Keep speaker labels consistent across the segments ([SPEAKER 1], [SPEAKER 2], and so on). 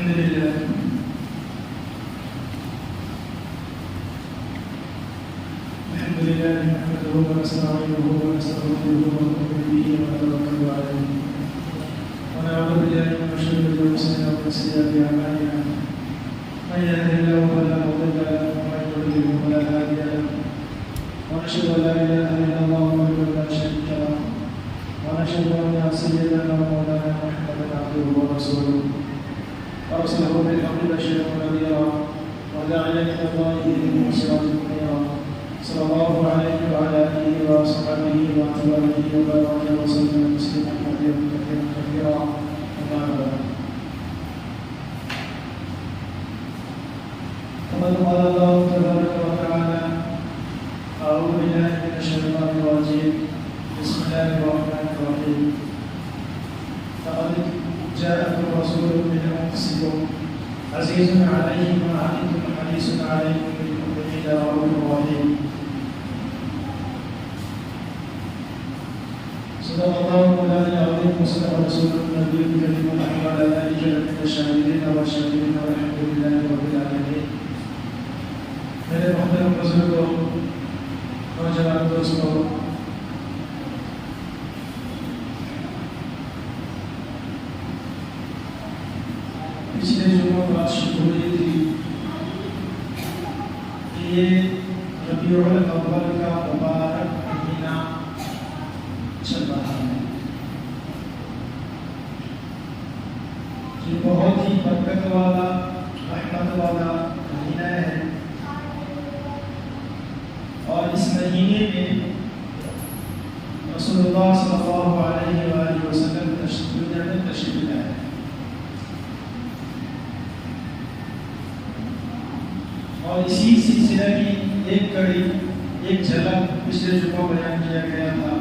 [SPEAKER 1] الحمد لله نحمده ونستعينه ونستغفره ونؤمن به ونتوكل عليه ونعوذ بالله من شرور انفسنا ومن سيئات اعمالنا من يهده الله فلا مضل له ومن يضلل فلا هادي له ونشهد ان لا اله الا الله وحده لا شريك له ونشهد ان سيدنا ومولانا محمدا عبده ورسوله ارسله بالحق بشيرا ونذيرا وداعيا الى الله باذنه وسراجا منيرا صلى الله عليه وعلى اله وصحبه واتباعه وبارك وسلم تسليما كثيرا اما بعد فقد قال الله تبارك وتعالى اعوذ بالله من الشيطان الرجيم بسم الله الرحمن الرحيم لقد جاءكم رسول من انفسكم عزيز عليه ما عنتم حريص عليكم بالمؤمنين رؤوف رحيم صدق الله مولانا العظيم وصدق رسوله النبي الكريم ونحن على ذلك من الشاهدين والشاكرين والحمد لله رب العالمين. میرے محترم بزرگوں، نوجوان دوستوں، پچھلے جمعوں بات شروع ہوئی تھی کہ یہ ربیع الاول کا مبارک مہینہ چل رہا ہے، یہ بہت ہی برکت والا رحمت والا مہینہ ہے، اور اس مہینے میں رسول اللہ صلی اللہ علیہ وآلہ وسلم دنیا میں تشریف لائے. اور اسی سلسلہ کی ایک کڑی، ایک جھلک پچھلے جمعہ بیان کیا گیا تھا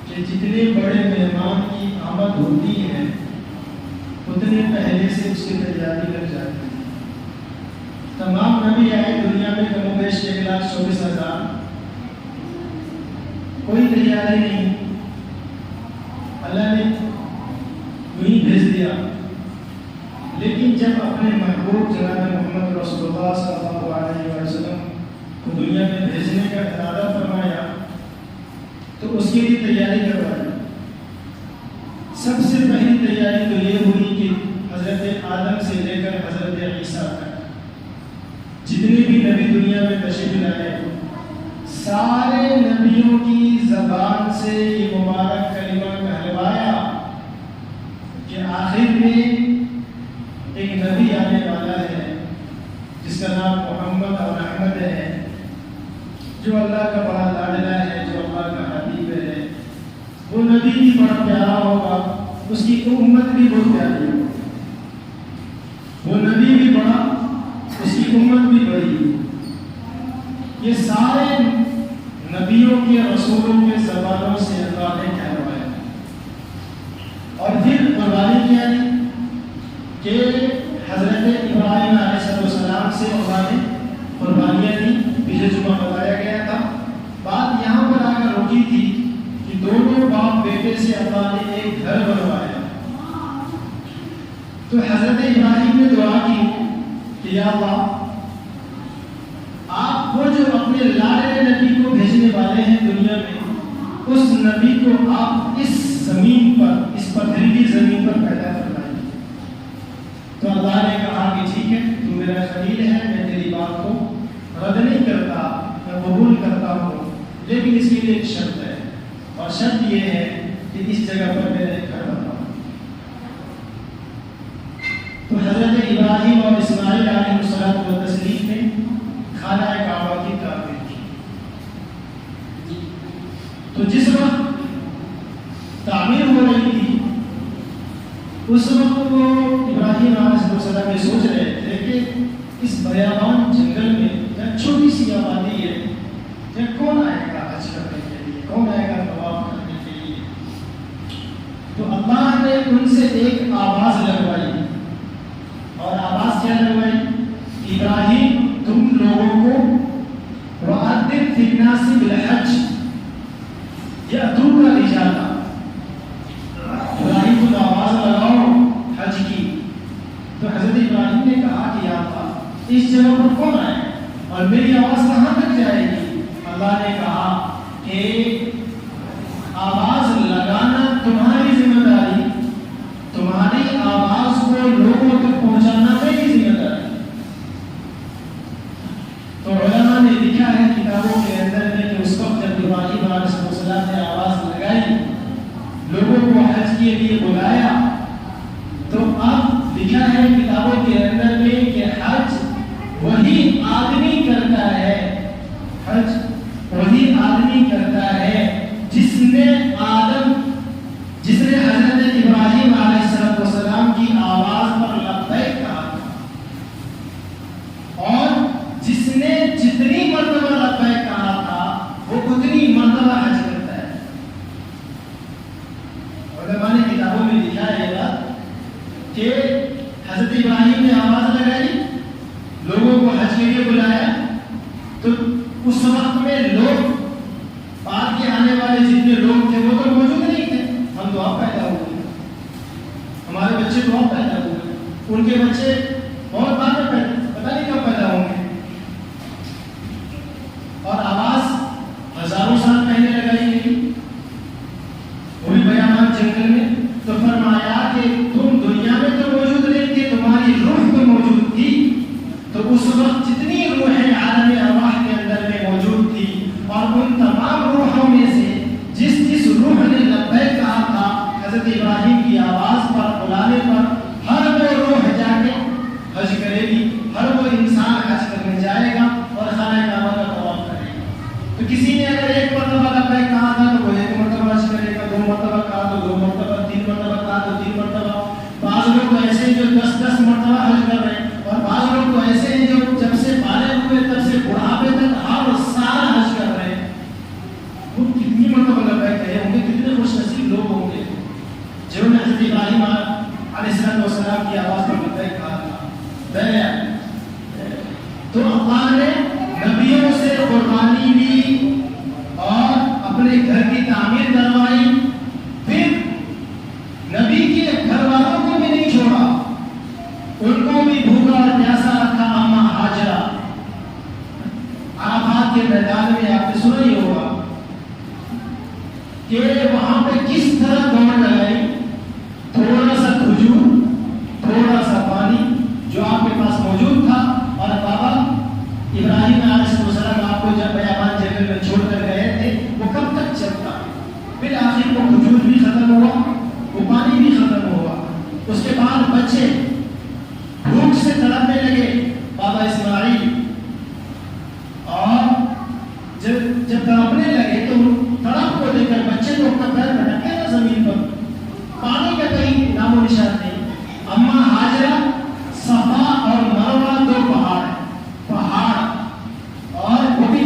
[SPEAKER 1] کہ جتنے بڑے مہمان کی آمد ہوتی ہے اتنے پہلے سے اس کی تیاری لگ جاتی ہے. تمام نبی آئے دنیا میں کم و بیش 1,24,000، کوئی تیاری نہیں، اللہ نے وہی بھیج دیا. لیکن جب اپنے محبوب جناب محمد رسول اللہ صلی اللہ علیہ وسلم کو دنیا میں بھیجنے کا ارادہ فرمایا تو اس کے لیے تیاری کروائی. سب سے پہلی تیاری تو یہ ہوئی کہ حضرت آدم سے لے کر حضرت عیسیٰ تک جتنے بھی نبی دنیا میں تشریف لائے، سارے نبیوں کی زبان سے یہ مبارک کلمہ کہلوایا کہ آخر میں ایک نبی آنے والا ہے جس کا نام محمد اور احمد ہے، جو اللہ کا بڑا لاڈلا ہے، جو اللہ کا حبیب ہے. وہ نبی بھی بڑا پیارا ہوگا، اس کی امت بھی بہت پیاری ہوگی. وہ نبی بھی بڑا، اس کی امت بھی بڑی. یہ سارے نبیوں کے رسولوں کے زبانوں سے اللہ نے کہلوایا. اور پھر قربانی کیا ہے کہ حضرت ابراہیم علیہ السلام سے اللہ نے قربانیاں دی. پچھلے جمعہ بتایا گیا تھا. بات یہاں پر آ کر رکی تھی کہ دونوں باپ بیٹے سے اللہ نے ایک گھر بنوایا. تو حضرت ابراہیم نے دعا کی کہ یا اللہ، آپ وہ جو اپنے لاڈلے نبی کو بھیجنے والے ہیں دنیا میں، اس نبی کو آپ اس زمین پر، اس پتھریلی زمین پر پیدا فرمائیں. تو اللہ نے کہا کہ ٹھیک ہے، تو میرا خلیل ہے، میں تیری بات کو رد نہیں کرتا، میں قبول کرتا ہوں، لیکن اس کے لیے ایک شرط ہے، اور شرط یہ ہے کہ اس جگہ پر میرا ایک گھر بنواؤ. تو حضرت ابراہیم اور اسماعیل علیہ السلام نے خانہ کعبہ کی تعمیر کی. تو جس وقت تعمیر ہو رہی تھی اس وقت وہ ابراہیم علیہ السلام یہ سوچ رہے تھے کہ اس بیابان جنگل میں جہاں چھوٹی سی آبادی ہے، جہاں کون آئے گا حج کرنے کے لیے، کون آئے گا طواف کرنے کے لیے. تو اللہ نے ان سے ایک آواز لگوائی. اور آواز کیا لگوائی؟ ابراہیم، تم لوگوں کو وَأَذِّن فِي النَّاسِ بِالْحَجِّ يَأْتُوكَ رِجَالًا، ابراہیم کو آواز لگاؤ حج اس جگہ پر کون آئے اور میری آواز کہاں تک جائے گی؟ اللہ نے کہا کہ آواز لگانا تمہاری ذمہ داری، تمہاری آواز کو لوگوں تک پہنچانا میری ذمہ داری۔ تو علماء نے لکھا ہے کتابوں کے اندر میں کہ اس وقت جب ابراہیم علیہ السلام نے آواز لگائی، لوگوں کو حج کے لیے بلایا، تو اب لکھا ہے کتابوں کے اندر میں کہ حج وہی آدمی کرتا ہے، حج وہی آدمی کرتا ہے جس نے حضرت ابراہیم علیہ السلام کی آواز پر لبیک کہا تھا، اور جس نے جتنی مرتبہ لبیک کہا تھا وہ اتنی مرتبہ حج کرتا ہے۔ علماء نے کتابوں میں لکھا ہے کہ حضرت ابراہیم نے آواز لگائی، لوگوں کو حج کے لیے بلایا، تو اس وقت میں لوگ بعد کے آنے والے جتنے لوگ تھے وہ تو موجود نہیں تھے، ہم تو آپ پیدا ہوئے، ہمارے بچے تو آپ پیدا ہوئے، ان کے بچے بہت بعد میں پتہ نہیں کب پیدا ہوں گے، اور آواز ہزاروں سال پہلے لگائی گئی، وہ بھی بیابان جنگل میں۔ تو فرمایا کہ تم دنیا میں تو موجود نہیں تھے، تمہاری روح تو موجود تھی، تو اس وقت جتنی روحیں عالم ارواح کے اندر میں موجود تھی، اور ان تمام روحوں میں سے جس روح نے لبیک کہا تھا حضرت ابراہیم کی آواز پر بلانے پر، ہر وہ روح جا کے حج کرے گی، ہر وہ انسان حج کرنے جائے گا اور خانہ کعبہ کا طواف کرے گا۔ تو کسی نے اگر ایک مرتبہ لبیک کہا تھا تو وہ ایک مرتبہ حج کرے گا، 2 مرتبہ کہا تو 2 مرتبہ، 3 مرتبہ کہا تو 3 مرتبہ۔ بعض لوگ تو ایسے ہیں جو 10 مرتبہ حج کر رہے ہیں، اور بعض لوگ تو ایسے ہیں جو جب سے بالغ ہوئے تب سے بڑھاپے تک ہر سال حج کر رہے ہیں۔ وہ کتنی مرتبہ لبیک کہے ہوں گے، کتنے خوش نصیب لوگ ہوں گے جنہوں نے حضرت ابراہیم علیہ السلام کی آواز پر لبیک کہا تھا۔ تو اللہ نے نبیوں سے قربانی لی اور اپنے گھر کی تعمیر کروائی، پھر نبی کے گھر والوں کو بھی نہیں چھوڑا، ان کو بھی بھوکا اور پیاسا رکھا۔ اما ہاجرہ عرفات کے میدان میں آپ نے سنا ہی ہوگا کہ وہاں پہ کس طرح دوڑ لگائی، تھوڑا سا کھجور، تھوڑا سا پانی جو آپ کے پاس موجود تھا، اور بابا ابراہیم علیہ السلام آپ کو جب بیابان جنگل میں چھوڑ کر گئے تھے وہ کب تک چلتا، پھر آخر کو کھجور بھی ختم ہوا، وہ پانی بھی ختم ہوا، اس کے بعد بچے بھوک سے تڑپنے لگے بابا اسماعیل، اور جب تڑپنے لگے تو تڑپ کو لے کر بچے تو اپنا پیر بھٹکے نا زمین پر، پانی کا کہیں نام و نشان نہیں۔ اما ہاجرہ صفا اور مروہ 2 پہاڑ، اور وہ بھی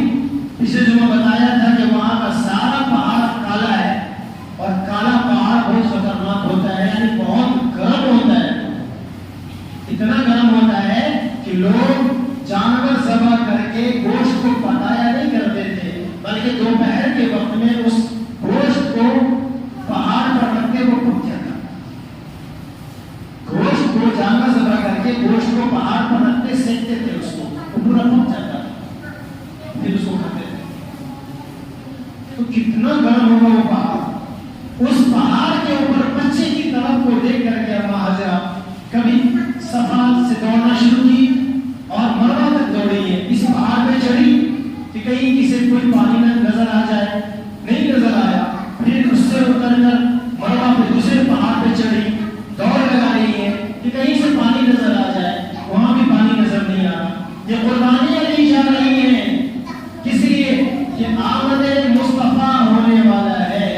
[SPEAKER 1] پچھلے جمعہ بتایا تھا کہ وہاں کا سارا پہاڑ کالا ہے، اور کالا پہاڑ بہت خطرناک ہوتا ہے، یعنی بہت گرم ہوتا ہے، اتنا گرم ہوتا ہے کہ لوگ جانور ذبح کر کے گوشت کو پکایا نہیں کرتے تھے، بلکہ دوپہر کے وقت میں اس گوشت کو پہاڑ پر رکھ کے وہ پک جاتا، گوشت کو جانور ذبح کر کے گوشت کو پہاڑ پر رکھ کے سینکتے تھے، اس کو وہ پورا پک جاتا، پھر اس کو کھاتے تھے۔ تو کتنا گرم ہوگا وہ پہاڑ، اس پہاڑ کے اوپر بچے کی طرف کو دیکھ کر کے اما ہاجرہ کبھی صفا سے دوڑنا شروع کی اور مروہ تک دوڑی ہے، اس پہاڑ پہ چڑھی کہ کہیں کسی کوئی پانی نہ نظر آ جائے، نہیں نظر آیا، پھر اس سے اتر کر مروہ پہ دوسرے پہاڑ پہ چڑھی، دوڑ لگا رہی ہے کہ کہیں سے پانی نظر آ جائے، وہاں بھی پانی نظر نہیں آ رہا۔ یہ قربانیاں لی جا رہی ہیں، کس لیے کہ آمد مصطفیٰ ہونے والا ہے،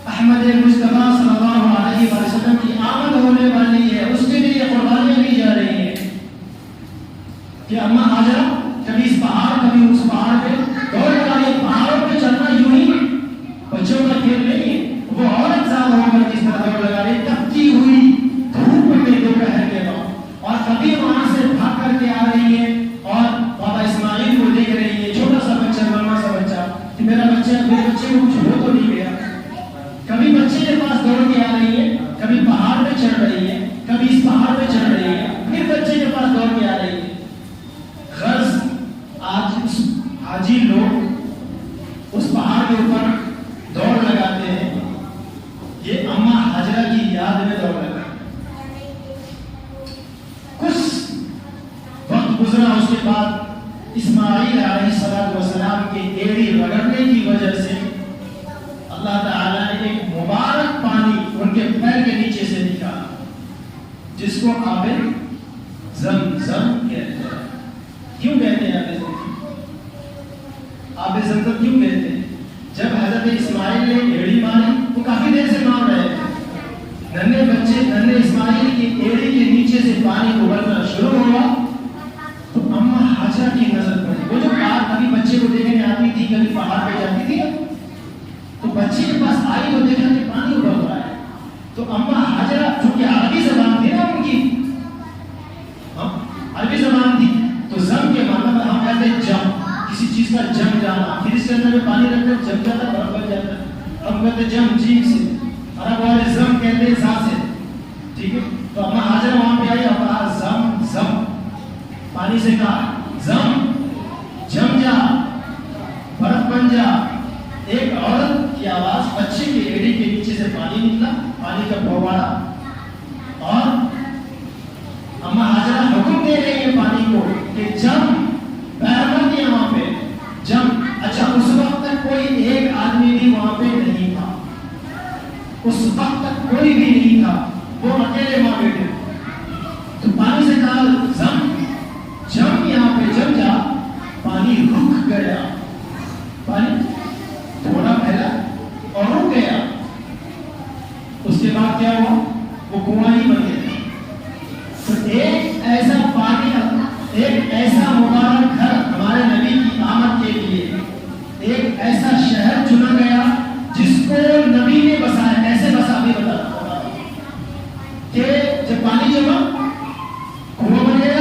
[SPEAKER 1] احمد مصطفیٰ صلی اللہ علیہ وسلم کی آمد ہونے والی ہے، اس کے لیے یہ قربانیاں لی جا رہی ہیں کہ اما ہاجرہ کبھی اس پہاڑ کبھی اس پہاڑ پہ دوڑ لگا رہی ہے۔ پہاڑوں پہ چڑھنا یوں ہی بچوں کا کھیل نہیں ہے، وہ عورت زیادہ ہو کر جس طرح دوڑ لگا رہی ہے، تپتی ہوئی دھوپ میں دوپہر کے وقت، اور کبھی وہاں سے بھاگ کر کے آ رہی ہے اور بابا اسماعیل کو دیکھ رہی ہے، چھوٹا سا بچہ، ننھا سا بچہ، کہ میرے بچے کو کچھ ہو تو نہیں گیا۔ کبھی بچے کے پاس دوڑ کے آ رہی ہے، کبھی پہاڑ پہ چڑھ رہی ہے، کبھی اس پہاڑ پہ چڑھ رہی ہے، پھر بچے کے پاس دوڑ کے آ رہی ہے۔ ماں کے اوپر دوڑ لگاتے ہیں، یہ اماں حاجرہ کی یاد میں دوڑ لگا۔ کچھ وقت گزرا، اس کے بعد اسماعیل علیہ السلام کے ایڑی رگڑنے کی وجہ سے اللہ تعالیٰ نے ایک مبارک پانی ان کے پیر کے نیچے سے نکالا، جس کو آب زمزم کہتے ہیں۔ کیوں کہتے ہیں آب زمزم؟ آب زمزم کیوں کہتے ہیں؟ جب حضرت اسماعیل نے ایڑی ماری، وہ کافی دیر سے مار رہے تھے، ننھے بچے ننھے اسماعیل کی ایڑی کے نیچے سے پانی ابلنا شروع ہوا تو اماں حاجرہ کی نظر پڑی۔ وہ جو کبھی بچے کو دیکھنے آتی تھی، کبھی پہاڑ پہ جاتی تھی، تو بچے کے پاس آئی تو دیکھا کہ پانی ابل رہا ہے، تو اماں حاجرہ چونکہ عربی زبان تھی نا ان کی، عربی زبان تھی، تو زم کے معنی میں ہم کہتے ہیں جم، کسی چیز کا جم جانا، پھر اس کے اندر میں پانی رکھ کر جم جاتا ہے، برف بن جاتا ہے، ہم کہتے ہیں جم جیم سے، عرب والے زم کہتے ہیں سا سے، ٹھیک ہے؟ تو اماں حاجرہ وہاں پہ آئی، اب زم زم پانی سے کہا زم جم جا، برف بن جا۔ ایک عورت کی آواز، بچے کی ایڑی کے نیچے سے پانی نکلا، پانی کا فوارہ، اور اماں حاجرہ حکم دے رہی ہے پانی کو کہ جم، پیر مت دیا وہاں پہ جم۔ اچھا، اس وقت تک کوئی ایک آدمی بھی وہاں پہ نہیں تھا، اس وقت تک کوئی بھی نہیں تھا، وہ اکیلے ماں بیٹے، تو پانی سے کہا زم جم، یہاں پہ جم جا، پانی رک گیا، پانی تھوڑا پھیلا اور رک گیا۔ اس کے بعد کیا ہوا؟ وہ کنواں ہی بن گیا۔ تو ایک ایسا پانی، ایک ایسا مبارک گھر ہمارے نبی کی آمد کے لیے، ایک ایسا شہر چنا گیا جس کو نبی نے بسایا۔ کیسے بسا بھی بتا کہ جب پانی جمع کنواں بن گیا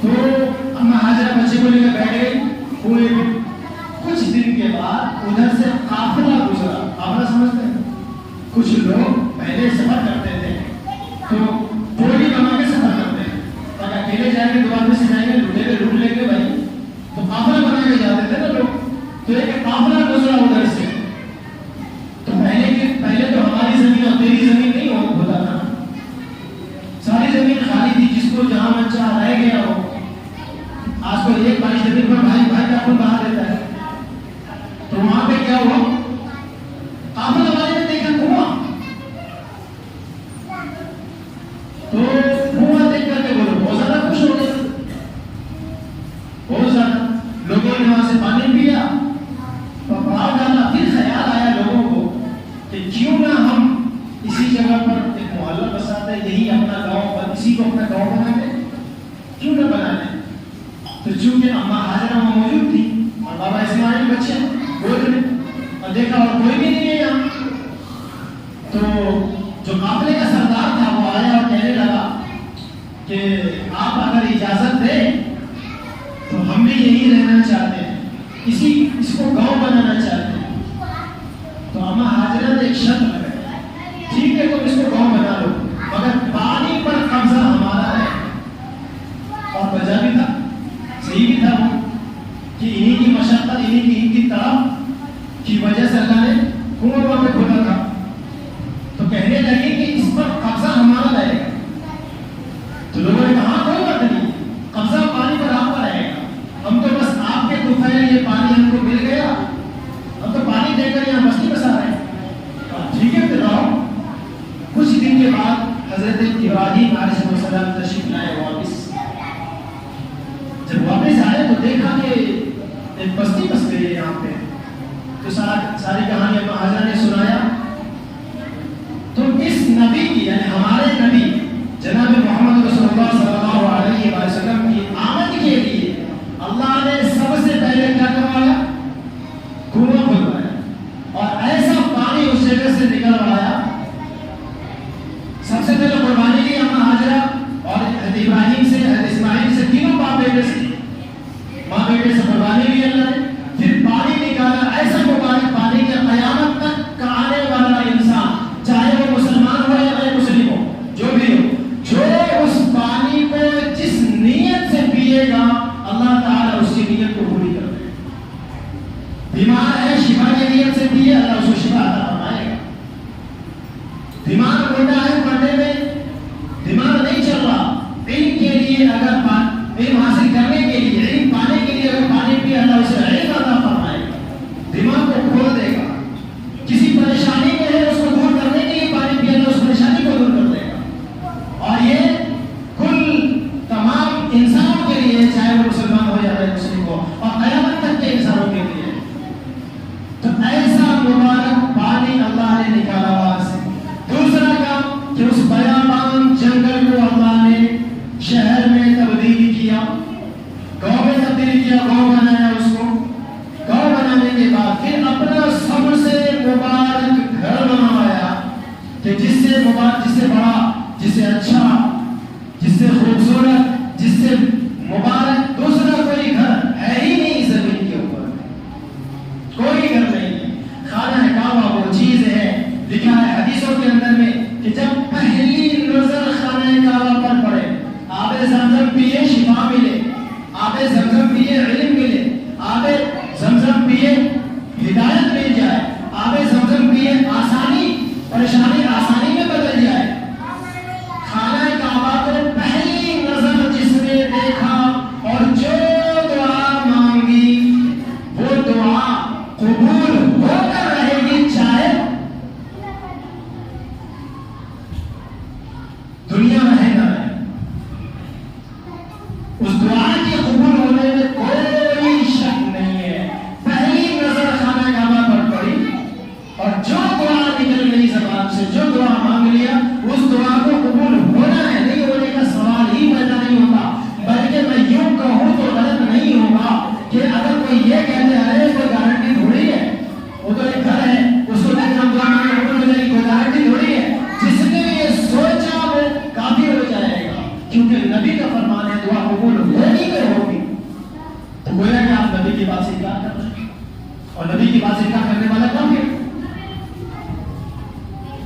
[SPEAKER 1] تو اماں حاجرہ بچے کو لے کر بیٹھ گئی کنویں میں۔ کچھ دن کے بعد ادھر سے قافلہ گزرا، قافلہ سمجھتے ہیں؟ کچھ لوگ پہلے سفر کرتے تھے تو ٹولی بنا کے سفر کرتے ہیں، تاکہ اکیلے جائیں گے دو آدمی سے جائیں گے، لوٹے کے لوٹ لیں گے بھائی، تو قافلہ بنا کے جاتے تھے نا لوگ۔ تو ایک قافلہ گزرا ادھر سے، تو پہلے تو ہماری زمین اور تیری زمین نہیں ہوتا تھا، ساری زمین خالی تھی، جس کو جہاں من چاہ رہ گیا ہو۔ آج تو ایک بارش زمین پر بھائی کا خون بہا دیتا ہے۔ تو وہاں پہ کیا ہوا؟ قافلہ والے نے دیکھا کنواں، تو کنواں دیکھ کر کے بولو بہت زیادہ خوش ہو گئے، بہت زیادہ لوگوں نے وہاں سے پانی پیا، پکڑاؤ ڈالا۔ پھر خیال آیا لوگوں کو کہ کیوں نہ ہم اسی جگہ پر ایک محلہ بساتے ہیں، یہی اپنا گاؤں پر، اسی کو اپنا گاؤں بنا لیں، کیوں نہ بنا لیں؟ تو چونکہ اماں حاجرہ وہاں موجود تھی اور بابا اسماعیل بچے گود میں، اور دیکھا اور کوئی بھی نہیں ہے یہاں، تو جو قافلے کا سردار تھا وہ آیا اور کہنے لگا کہ آپ اگر اجازت دیں تو ہم بھی یہی رہنا چاہتے ہیں، اس کو گاؤں بنانا چاہتے ہیں۔ تو اماں حاجرہ نے ایک شرط لگائی، ٹھیک ہے تم اس کو گاؤں بنا لو، مگر پانی پر قبضہ ہمارا ہے۔ اور وجہ بھی تھا، صحیح بھی تھا وہ، کہ انہی کی مشقت، انہی کی طرف کی وجہ سے اللہ نے کنواں وہاں پہ کھولا تھا۔ تو کہنے لگے کہ اس پر قبضہ ہمارا رہے گا۔ تو لوگوں نے کہا کوئی بات نہیں، قبضہ پانی پر آپ کا رہے گا، ہم تو بس آپ کے طوفان، یہ پانی ہم کو مل گیا، ہم تو پانی دے کر یہاں بستی بسا رہے ہیں، ٹھیک ہے پھر رہو۔ کچھ دن کے بعد حضرت ابراہیم علیہ السلام تشریف لائے واپس۔ جب واپس آئے تو دیکھا کہ ایک بستی بس گئی ہے یہاں پہ، تو ساری کہانی اماں حاجرہ نے سنایا۔ تو اس نبی کی، یعنی ہمارے نبی جناب محمد رسول اللہ صلی اللہ علیہ وسلم کی آمد کے لیے اللہ نے سب سے پہلے کیا کروایا؟ کنواں کھلوایا، اور ایسا پانی اس جگہ سے نکلوایا۔ سب سے پہلے قربانی کی اماں حاجرہ اور حضرت ابراہیم سے، حضرت اسماعیل سے، تینوں باپ بیٹے سے، ماں بیٹے سے قربانی لی اللہ نے۔ پھر پانی نکالا، ایسا مبارک پانی کہ قیامت تک کا آنے والا انسان، چاہے وہ مسلمان ہو یا غیر مسلم ہو، جو بھی ہو، جو اس پانی کو جس نیت سے پیے گا اللہ تعالیٰ اس کی نیت پریشانی میں ہے اس کو دور کرنے کے لیے پانی پیا تو اس پریشانی کو دور کر دے گا. اور یہ کل تمام انسانوں کے لیے، چاہے وہ مسلمان ہو یا غیر مسلم ہو، اور قیامت تک کے انسانوں کے لیے. تو ایسا مبارک پانی اللہ نے نکالا وہاں سے. دوسرا کام کہ اس بیابان جنگل کو اللہ نے شہر میں تبدیل کیا، گاؤں میں تبدیل کیا، گاؤں بنایا اس کو. گاؤں بنانے کے بعد پھر اپنا سب سے مبارک گھر بنوایا کہ جس سے مبارک، جس سے بڑا، جس سے اچھا، جس سے خوبصورت، جس سے مبارک دوسرا کوئی گھر ہے ہی نہیں زمین کے اوپر. کوئی گھر نہیں ہے. خانہ کعبہ وہ چیز ہے، لکھا ہے حدیثوں کے اندر میں کہ جب پہلی نظر خانہ کعبہ پر پڑے، آب زمزم پیے شفا ملے، آب زمزم پیے علم ملے، آب زمزم پیے ہدایت مل جائے، آب زمزم پیے آسانی، پریشانی آسانی میں بدل جائے. خانہ کعبہ کو پہلی نظر جس نے دیکھا اور جو دعا مانگی وہ دعا قبول ہو کر رہے گی، چاہے دنیا رہے نہ رہے. اس دعا کے قبول ہونے میں کوئی شک نہیں ہے. پہلی نظر خانہ کعبہ پر پڑی اور جو دعا نکل گئی زبان سے، جو دعا مانگ لیا، اس دعا کو قبول ہونا ہے. نہیں ہونے کا سوال ہی پیدا نہیں ہوتا. بلکہ میں یوں کہوں تو غلط نہیں ہوگا کہ اگر کوئی یہ کہتے ہیں کوئی گارنٹی تھوڑی ہے، وہ تو ایک گھر ہے، اس کو دیکھ ہم دعا مانگے قبول ہو جائے گی، کوئی گارنٹی تھوڑی ہے. جس نے یہ سوچا وہ کافی ہو جائے گا، کیونکہ نبی کا فرمان ہے دعا قبول ہونی میں ہوگی. تو گویا کہ آپ نبی کی بات سے انکار کر رہے ہیں، اور نبی کی بات سے انکار کرنے والا کون ہے؟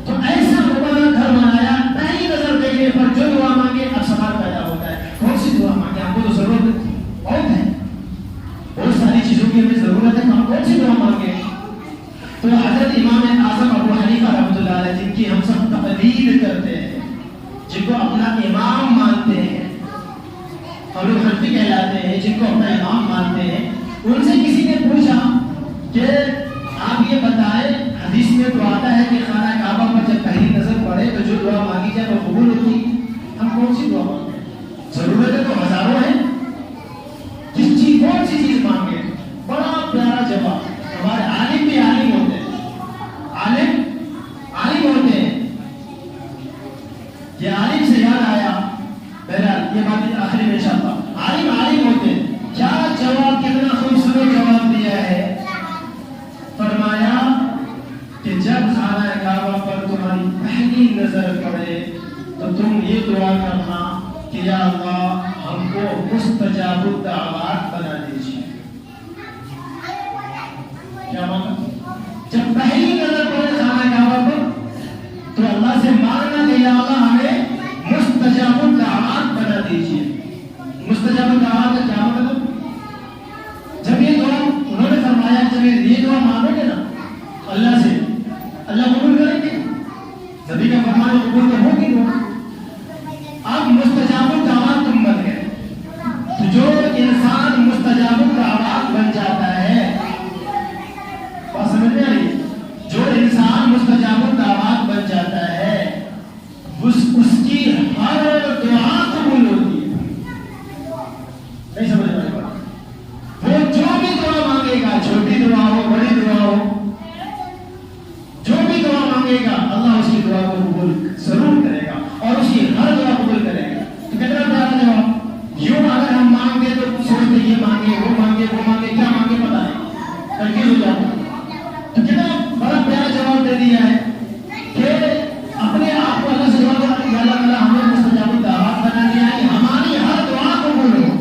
[SPEAKER 1] تو ایسا مبارک گھر بنایا، پہلی نظر دیکھنے پر جو دعا مانگے. اب سوال پیدا ہوتا ہے کون سی دعا مانگے؟ ہم کو تو ضرورت بہت ہے، بہت ساری چیزوں کی ہمیں ضرورت ہے، ہم کون سی دعا مانگے؟ تو حضرت امام اعظم ابو حنیفہ رحمۃ اللہ علیہ، جن کی ہم سب تقلید کرتے ہیں، جن کو اپنا امام مانتے ہیں، اور وہ حنفی کہلاتے ہیں، جن کو اپنا امام مانتے ہیں، ان سے کسی نے پوچھا کہ آپ یہ بتائیں، حدیث میں تو آتا ہے کہ خانہ کعبہ پر جب پہلی نظر پڑے تو جو دعا مانگی جائے وہ قبول ہوتی، ہم کون سی دعا مانگیں؟ ضرورتیں تو ہزاروں ہیں، کس چیز کون سی چیز مانگے؟ بڑا پیارا جواب. ہمارے عالم بھی عالم ہوتے ہیں، عالم ہوتے ہیں. یہ عالم سے یاد آیا، بہرحال یہ بات آخری میں انشاءاللہ. عالم ہوتے ہیں. کیا جواب، کتنا خوبصورت جواب دیا ہے. فرمایا کہ جب خانہ کعبہ پر تمہاری پہلی نظر پڑے تو تم یہ دعا کرنا کہ یا اللہ ہم کو مستجاب الدعوات بنا دیجیے. کیا مطلب؟ جب پہلی نظر پڑے خانہ کعبہ پر تو اللہ سے مانگنا کہ یا اللہ ہمیں مستجاب الدعوات بنا دیجیے. مستجاب الدعوات کا کیا مطلب؟ جب یہ دعا انہوں نے فرمایا، جب یہ دعا مانگو گے نا اللہ سے، اللہ قبول کریں گے. نبی کا فرمان قبول تو ہوگی دعا. اب مستجاب الدعوات تم بن گئے. تو جو انسان مستجاب الدعوات بن جاتا ہے، بات سمجھ میں آئی؟ جو انسان مستجاب الدعوات بن جاتا ہے اس کی ہر دعا قبول ہوتی ہے. نہیں سمجھ میں آئی؟ وہ جو بھی دعا مانگے گا، چھوٹی دعا ہو بڑی دعا ہو، جو بھی دعا مانگے گا اللہ اس کی دعا کو قبول ضرور کرے گا اور اس کی ہر دعا قبول کرے گا. تو کتنا پیارا جواب. یوں اگر ہم مانگے تو سوچتے یہ مانگے وہ مانگے وہ مانگے، کیا مانگے پتا نہیں، کنفیوز ہو جاتا. تو کتنا بڑا پیارا جواب دے دیا ہے کہ اپنے آپ کو اللہ سے دعا کرنا کہ اللہ تعالیٰ ہمیں مستجاب الدعوات بنا دیا ہے کہ ہماری ہر دعا قبول ہو.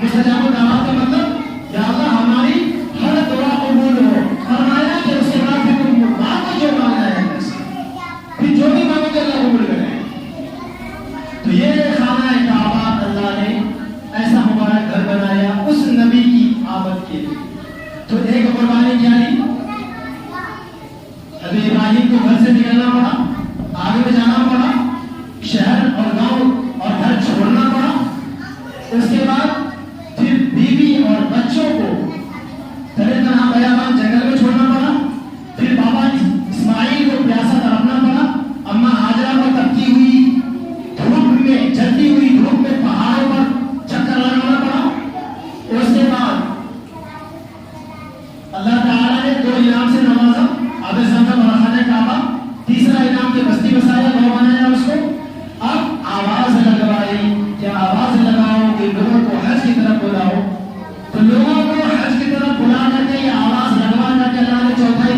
[SPEAKER 1] مستجاب الدعوات کا مطلب یا اللہ ہماری ہر دعا قبول ہو. فرمایا کہ اس کے بعد پھر تم مانگو جو مانگنا ہے، پھر جو بھی مانگو گے اللہ قبول کرے. تو یہ خانہ کعبہ اللہ نے ایسا مبارک گھر بنایا اس نبی کی آمد کے لیے. تو ایک قربانی کیا لی؟ ابھی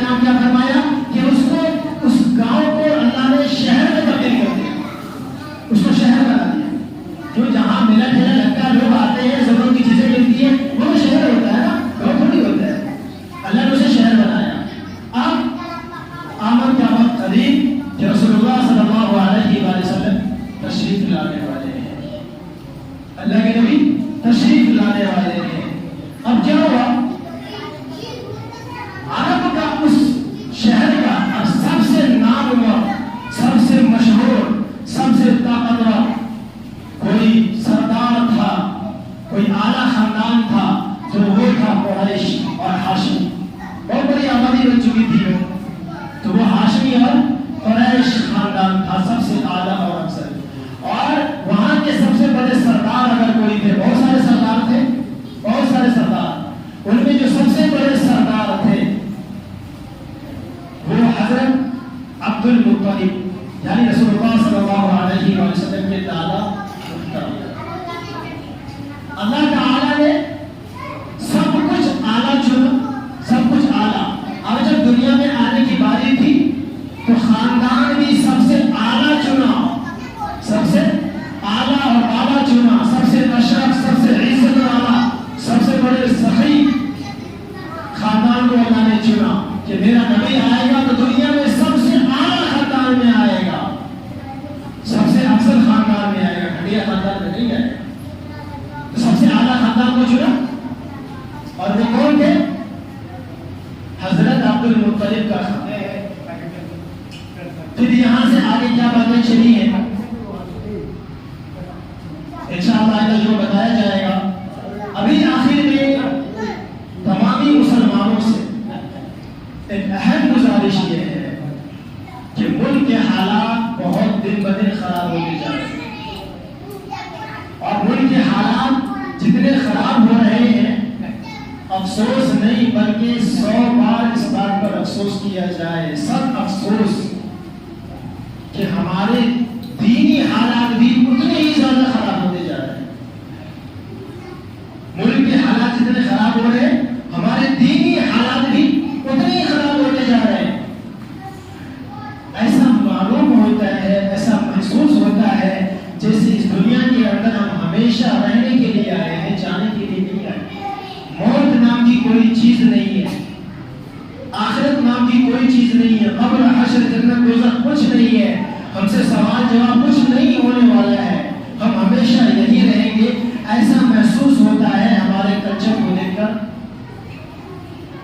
[SPEAKER 1] السلام کیا فرمایا کہ اس گاؤں کو اللہ نے شہر میں تبدیل کر دیا، اس کو شہر بنا دیا. جو جہاں میلہ ٹھیلا لگتا ہے، لوگ آتے ہیں، ضرورت کی چیزیں ملتی ہیں، وہ تو شہر ہوتا ہے نا، گاؤں تھوڑی ہوتا ہے. اللہ نے اسے شہر بنایا. اب آمد کا وقت قریب کہ رسول اللہ صلی اللہ علیہ وآلہ وسلم تشریف لانے والے ہیں. اللہ کے نبی تشریف لانے والے ہیں. اب کیا ہوا؟ عرب کا اس شہر کا اب سب سے نامور، سب سے مشہور، سب سے طاقتور کوئی سردار تھا، کوئی اعلیٰ خاندان تھا، جو وہ تھا قریش اور ہاشمی. بہت بڑی آبادی بن چکی تھی وہ، تو وہ ہاشمی اور قریش خاندان تھا، سب سے اعلیٰ اور افضل. اور وہاں کے سب سے بڑے سردار اگر کوئی تھے، بہت سارے سردار تھے، بہت سارے سردار، ان میں جو سب سے بڑے سردار تھے وہ حضرت عبد المطلب، یعنی رسول اللہ صلی اللہ علیہ وآلہ وسلم کے دادا. اللہ تعالیٰ نے سب کچھ اعلیٰ چنا، سب کچھ اعلیٰ. اور جب دنیا میں آنے کی باری تھی تو خاندان بھی سب سے اعلیٰ چنا، سب سے اعلیٰ اور اعلیٰ چنا، سب سے اشرف، سب سے عزت والا، سب سے بڑے سخی خاندان کو اللہ نے چنا کہ میرا نبی آئے گا تو دنیا میں سب سے اعلیٰ خاندان میں آئے گا، سب سے افضل خاندان میں آئے گا، گھٹیا خاندان میں نہیں آئے گا. تو سب سے اعلیٰ خاندان کو چنا. اور وہ کون تھے؟ حضرت عبد المطلب کا. پھر یہاں سے آگے کیا باتیں چلی ہیں انشاءاللہ جو بتایا جائے گا. ابھی آخر میں تمامی مسلمانوں سے ایک اہم گزارش یہ ہے کہ ملک کے حالات بہت دن بدن خراب ہوتے جا رہے ہیں، اور ملک کے حالات جتنے خراب ہو رہے ہیں، افسوس نہیں بلکہ 100 بار اس بات پر افسوس کیا جائے، سب افسوس کہ ہمارے دینی حالات بھی اتنے ہی زیادہ خراب ہوتے جا رہے ہیں. ملک کے حالات جتنے خراب ہو رہے ہیں، ہمارے دینی حالات بھی اتنے ہی خراب ہوتے جا رہے ہیں. ایسا معلوم ہوتا ہے، ایسا محسوس ہوتا ہے جیسے اس دنیا کے اندر ہم ہمیشہ رہنے کے لیے آئے ہیں، جانے کے لیے نہیں آئے. موت نام کی کوئی چیز نہیں ہے، آخرت نام کی کوئی چیز نہیں ہے، قبر، حشر، جنت، دوزخ کچھ نہیں ہے. ہم سے سوال جواب کچھ نہیں ہونے والا ہے، ہم ہمیشہ یہی رہیں گے. ایسا محسوس ہوتا ہے ہمارے کلچر کو دیکھ کر،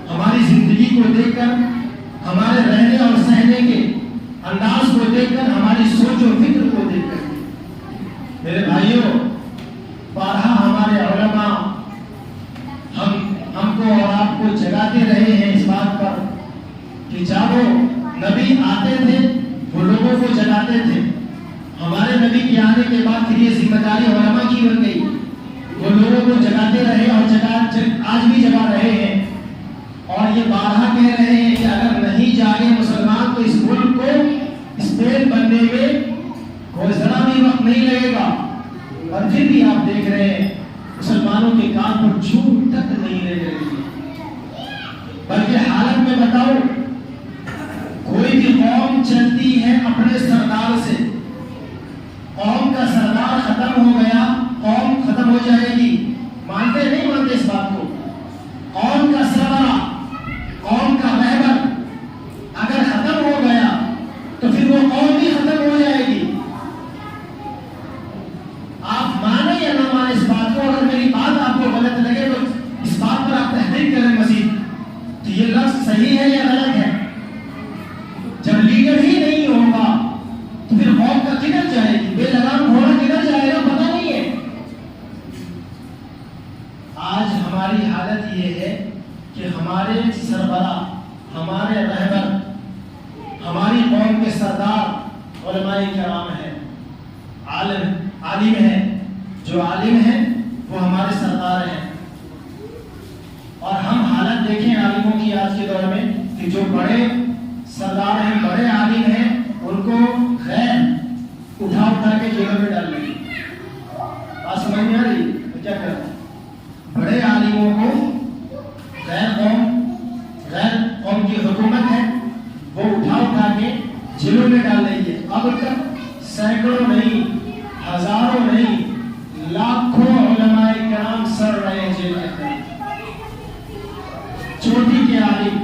[SPEAKER 1] ہماری زندگی کو دیکھ کر، ہمارے رہنے اور سہنے کے انداز کو دیکھ کر، ہماری سوچ و فکر کو دیکھ کر. میرے بھائیوں، بارہا ہمارے علماء ہم کو اور آپ کو جگاتے رہے ہیں اس بات پر کہ جب وہ نبی آتے تھے وہ لوگوں کو جگاتے تھے. ہمارے نبی کے آنے کے بعد پھر یہ ذمہ داری علماء کی بن گئی، وہ لوگوں کو جگاتے رہے اور آج بھی جگا رہے ہیں. اور یہ بارہا کہہ رہے ہیں کہ اگر نہیں جاگے مسلمان تو اس ملک کو اسپین بننے میں کوئی ذرا بھی وقت نہیں لگے گا. اور پھر بھی آپ دیکھ رہے ہیں مسلمانوں کے کان پر جھوٹ تک نہیں رہ رہی ہے. بلکہ حالت میں بتاؤ، کوئی بھی قوم چلتی ہے اپنے سردار سے، قوم کا سردار ختم ہو گیا، قوم ختم ہو جائے گی. مانتے نہیں مانتے اس بات کو؟ قوم کا سردار، قوم کا رہبر اگر ختم ہو گیا تو پھر وہ قوم بھی ختم ہو جائے گی. آپ مانیں یا نہ مانیں اس بات کو، اگر میری بات آپ کو غلط لگے تو اس بات پر آپ تحقیق کریں مزید کہ یہ لفظ صحیح ہے یا غلط ہے. جب لیڈر ہی نہیں ہوگا تو پھر قوم کا کدھر جائے گی؟ بے لگام گھوڑا کدھر جائے گا پتہ نہیں ہے. آج ہماری حالت یہ ہے کہ ہمارے سربراہ، ہمارے رہبر، ہماری قوم کے سردار علماء کرام ہیں، عالم ہیں. جو عالم ہیں وہ ہمارے سردار ہیں. اور ہم حالت دیکھیں عالموں کی آج کے دور میں کہ جو بڑے سردار ہیں، بڑے عالم ہیں، ان کو غیر اٹھا کے جیلوں میں ڈال دیں. بات سمجھ میں آ رہی تو کیا کریں؟ بڑے عالموں کو غیر قوم کی حکومت ہے، کے جیلوں میں ڈال رہی ہے. اب تک سینکڑوں نہیں, ہزاروں نہیں, لاکھوں علماء کرام سڑ رہے ہیں جیل کے اندر. چھوٹی کے عالم,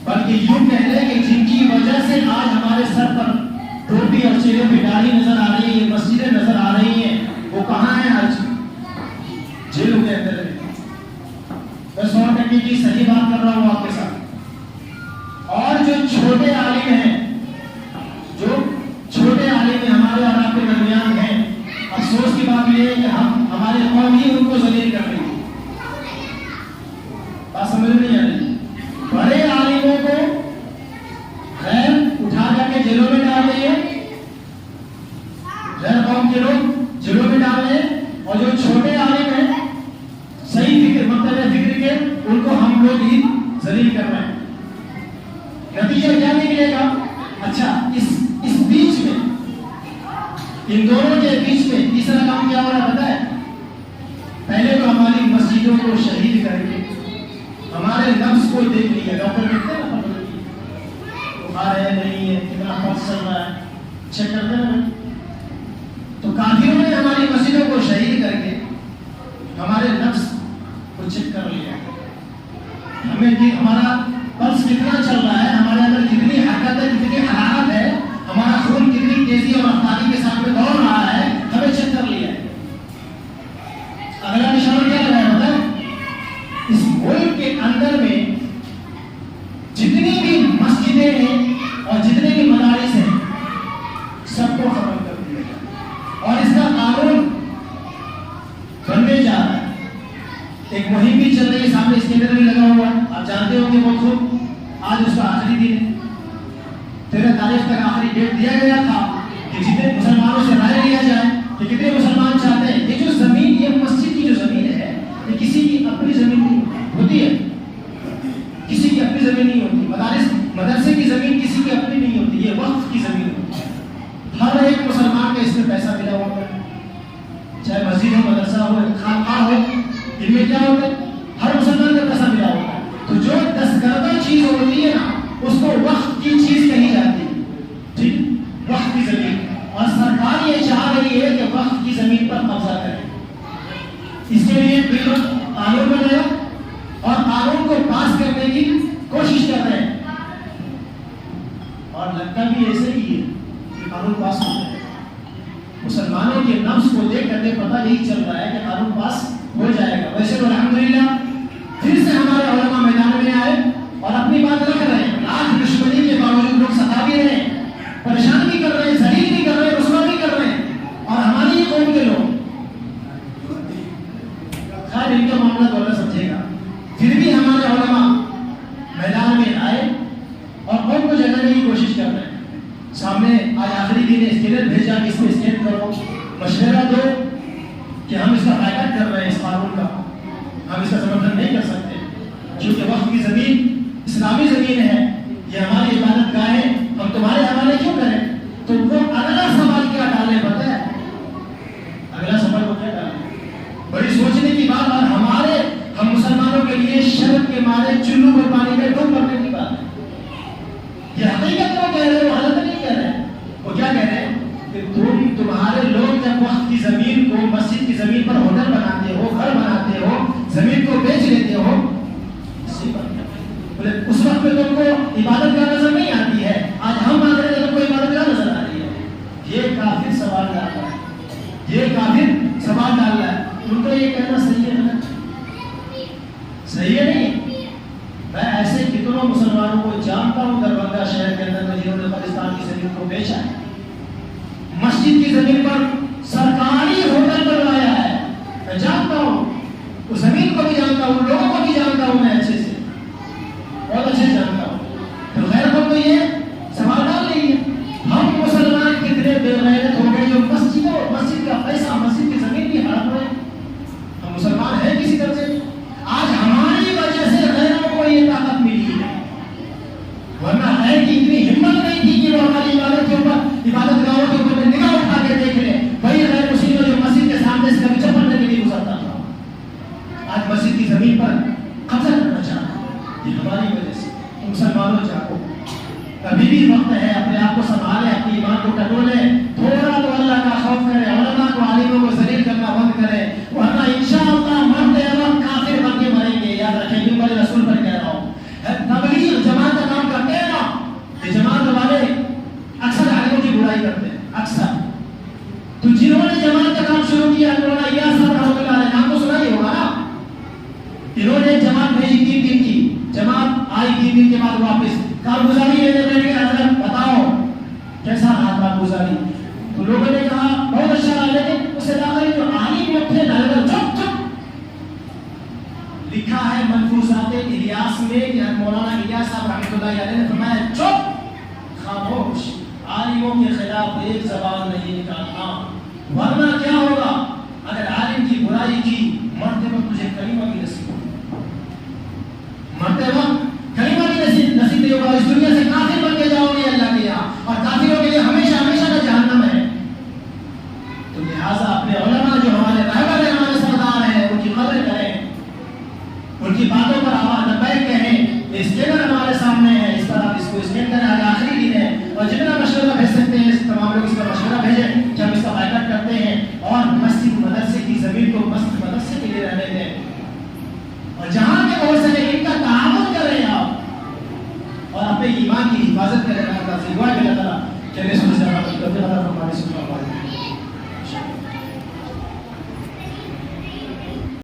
[SPEAKER 1] بلکہ یوں کہہ لیں کہ جن کی وجہ سے آج ہمارے سر پر ٹوپی اور چہرے پہ داڑھی نظر آ رہی ہے, مسجدیں نظر آ رہی ہیں, وہ کہاں ہیں آج؟ جیلوں کے اندر. میں 100% کی صحیح بات کر رہا ہوں آپ کے ساتھ. اور جو چھوٹے عالم ہیں, جو چھوٹے عالم ہیں ہمارے اور آپ کے درمیان ہیں, افسوس کی بات یہ ہے کہ ہمارے قوم ہی ان کو ذلیل کر رہی ہے. بات سمجھ نہیں آ رہی. بڑے عالموں کو غیر اٹھا کر کے جیلوں میں ڈال رہی ہے, غیر قوم کے لوگ جیلوں میں ڈال رہے ہیں, اور جو چھوٹے عالم ہیں صحیح فکر مطلب فکر کے, ان کو ہم لوگ ہی ذلیل کر رہے ہیں. نتیجہ کیا نکلے گا؟ اچھا, اس بیچ میں, ان دونوں کے بیچ میں تیسرا کام کیا ہو رہا ہے پتہ ہے؟ پہلے تو ہماری مسجدوں کو شہید کر کے ہمارے نفس کو دیکھ لیا. ڈاکٹر کہتے ہیں نا بخار ہے نہیں ہے, کتنا فرض چل رہا ہے, چیک کرتے ہیں. تو کافروں نے ہماری مسجدوں کو شہید کر کے ہمارے نفس کو چیک کر لیا. ہمیں کہ ہمارا پلس کتنا چل رہا ہے, ہمارے اندر کتنی حرکت ہے, کتنی حرارت ہے, ہمارا خون کتنی تیزی اور رفتاری کے ساتھ میں دوڑ رہا ہے, ہمیں چیک کر لیا ہے. اگلا نشانہ کیا لگا ہے پتہ ہے؟ اس ملک کے اندر میں جتنی بھی مسجدیں ہیں اور جتنے بھی مدارس ہیں سب کو ختم کر دیا جائے, اور اس کا قانون بننے جا رہا ہے. ایک مہم بھی چل رہی ہے, سامنے اسکینر بھی لگا ہوا ہے, آپ جانتے ہو کہ وہ خود آج اس کا آخری دن ہے. 13 تاریخ تک آخری ڈیٹ دیا گیا تھا کہ جتنے مسلمانوں سے رائے لیا جائے کہ کتنے مسلمان چاہتے ہیں. یہ جو زمین, یہ مسجد کی جو زمین ہے, یہ کسی کی اپنی زمین نہیں ہوتی ہے, کسی کی اپنی زمین نہیں ہوتی. مدرسے کی زمین کسی کی اپنی نہیں ہوتی, یہ وقف کی زمین ہوتی ہے. ہر ایک مسلمان کا اس میں پیسہ ملا ہوا ہے, چاہے مسجد ہو, مدرسہ ہو, خانقاہ ہو, ان میں کیا ہوتا ہے؟ ہر مسلمان کا پیسہ ملا ہوتا ہے. تو جو دستگردہ چیز ہوتی ہے نا, اس کو وقت کی چیز کہی جاتی ہے. ٹھیک, وقت کی زمین. اور سرکار یہ چاہ رہی ہے کہ وقت کی زمین پر قبضہ کرے. اس کے لیے بل قانون بنایا اور قانون کو پاس کرنے کی کوشش کر رہے ہیں, اور لگتا بھی ایسے ہی ہے کہ قانون پاس ہو جائے. مسلمانوں کے نفس کو دیکھ کر کے پتہ یہی چل رہا ہے کہ قانون پاس ہو جائے گا. ویسے تو الحمدللہ پھر سے ہمارے علماء میدان میں آئے اور اپنی بات رکھ رہے ہیں. لاکھ دشمنی کے باوجود لوگ ستا بھی رہے ہیں, پریشان بھی کر رہے ہیں, ذلیل بھی کر رہے ہیں, رسوا بھی کر رہے ہیں, اور ہماری یہ قوم کے لوگ, خیر ان کا معاملہ تو اللہ سمجھے گا, پھر بھی ہمارے علماء میدان میں آئے اور قوم کو جگانے کی کوشش کر رہے ہیں. سامنے آج آخری دن اسکینر بھیجا کہ اس میں اسکین کرو, مشورہ دو کہ ہم اس کا فائدہ کر رہے ہیں, اس قانون کا ہم اس کا سمرتھن نہیں کر سکتے, کیونکہ وقت کی زمین اسلامی زمین ہے, یہ ہماری عبادت گاہ ہے, ہم تمہارے حوالے کیوں کریں؟ تو وہ اگلا سوال کیا ڈالے پتہ ہے؟ اگلا سوال وہ کیا ڈالے؟ بڑی سوچنے کی بات. اور ہم مسلمانوں کے لیے شرم کے مارے چلو میں پانی میں ڈوب مرنے کی بات ہے. یہ حقیقت وہ کہہ رہے ہیں, وہ غلط نہیں کہہ رہے ہیں. وہ کیا کہہ رہے ہیں کہ تمہارے لوگ جب وقت کی زمین کو, مسجد کی زمین پر ہوٹل بناتے ہو, گھر بناتے ہو, زمین کو بیچ لیتے ہو, اس وقت میں تم کو عبادت کا نظر نہیں آتی ہے. آج ہم مان رہے ہیں تم کو عبادت کا نظر آ رہی ہے. یہ کافر سوال ڈال رہا ہے, یہ کافر سوال ڈال رہا ہے. تم کو یہ کہنا صحیح ہے نا؟ صحیح ہے نہیں؟ میں ایسے کتنوں مسلمانوں کو جانتا ہوں دربھنگہ شہر کے اندر میں جنہوں نے پاکستان کی زمین کو بیچا ہے, مسجد کی زمین پر سرکاری ہوٹل بنوایا ہے. میں جانتا ہوں, اس زمین کو بھی جانتا ہوں, لوگوں کو بھی جانتا ہوں, میں اچھے سے, بہت اچھے جانتا ہوں. تو غیر کو تو یہ سوال ڈال رہی ہے, ہم مسلمان کتنے بے غیرت ہو گئے جو مسجد کا پیسہ, مسجد کی زمین بھی ہڑپ رہے ہیں. ہم مسلمان ہیں کسی طرح سے, آج ہماری وجہ سے غیروں کو یہ طاقت ملی ہے, ورنہ غیر کی اتنی ہمت نہیں تھی کہ وہ ہماری عبادت کے اوپر, عبادت گاہوں کے اوپر نگاہ اٹھا کے دیکھ لیں. وہی غیر مسلم جو مسجد کے سامنے سے کبھی چپڑنے کے لیے گزرتا تھا, آج مسجد کی زمین پر قبضہ کرنا چاہتا ہے. یہ ہماری وجہ سے. مسلمانوں جاگو, ابھی بھی وقت ہے، اپنے آپ کو سنبھالے، اپنی ایمان کو ٹٹولے، تھوڑا تو اللہ کا خوف کرے، علماء کو عالموں کو ذلیل کرنا بند کرے، ورنہ انشاءاللہ مرتے وقت کافر بن کے مریں گے. یاد رکھیں، ممبر رسول پر کہہ رہا ہوں. تبلیغ جماعت کا کام کرتے ہیں نا، یہ جماعت والے اکثر عالموں کی برائی کرتے ہیں، اکثر. تو جنہوں نے جماعت کا کام شروع کیا، مولانا الیاس صاحب رحمۃ اللہ علیہ، نام تو سنا ہی ہوگا نا. انہوں نے جماعت بھیجی 3 دن کی، جماعت آئی 3 دن کے بعد واپس کارگزاری لینے بیٹھ گئے. حضرت بتاؤ کیسا رہا کارگزاری؟ تو لوگوں نے کہا بہت اچھا رہا، لیکن اسے داخل جو عالم لوگ تھے ڈائیور چپ چپ. لکھا ہے منفوسات الیاس میں کہ مولانا الیاس صاحب رحمۃ اللہ علیہ نے فرمایا چپ، خاموش، عالموں کے خلاف ایک زبان نہیں نکالنا، ورنہ کیا ہوگا؟ اگر عالم کی برائی کی مرتے وقت تجھے کلمہ کی نصیب ہوگی، مرتے وقت کلمہ کی نصیب نہیں ہوگا، اس دنیا سے کافر بن کے جاؤ گے اللہ کے یہاں، اور کافروں کے لیے ہمیشہ ہمیشہ کا جہنم ہے. تو لہٰذا اپنے علماء جو ہمارے رہبر ہیں، ہمارے سردار ہیں، ان کی قدر کریں، ان کی باتوں پر آواز لبیک کہیں. اسکینر ہمارے سامنے ہے، اس پر آپ اس کو اسکین کریں، آج آخری دن ہے، اور جتنا مشورہ بھیج سکتے ہیں تمام لوگ اس پر مشورہ بھیجیں کہ ہم اس کا بائیکاٹ کرتے ہیں، اور مسجد مدرسے کی زمین کو مسجد مدرسے کے لیے رہنے دیں، اور جہاں کے ہو سکے ان کا تعاون کریں آپ، اور اپنے ایمان کی حفاظت کریں. اللہ تعالیٰ سے دعا کہ اللہ تعالیٰ چلے سمجھ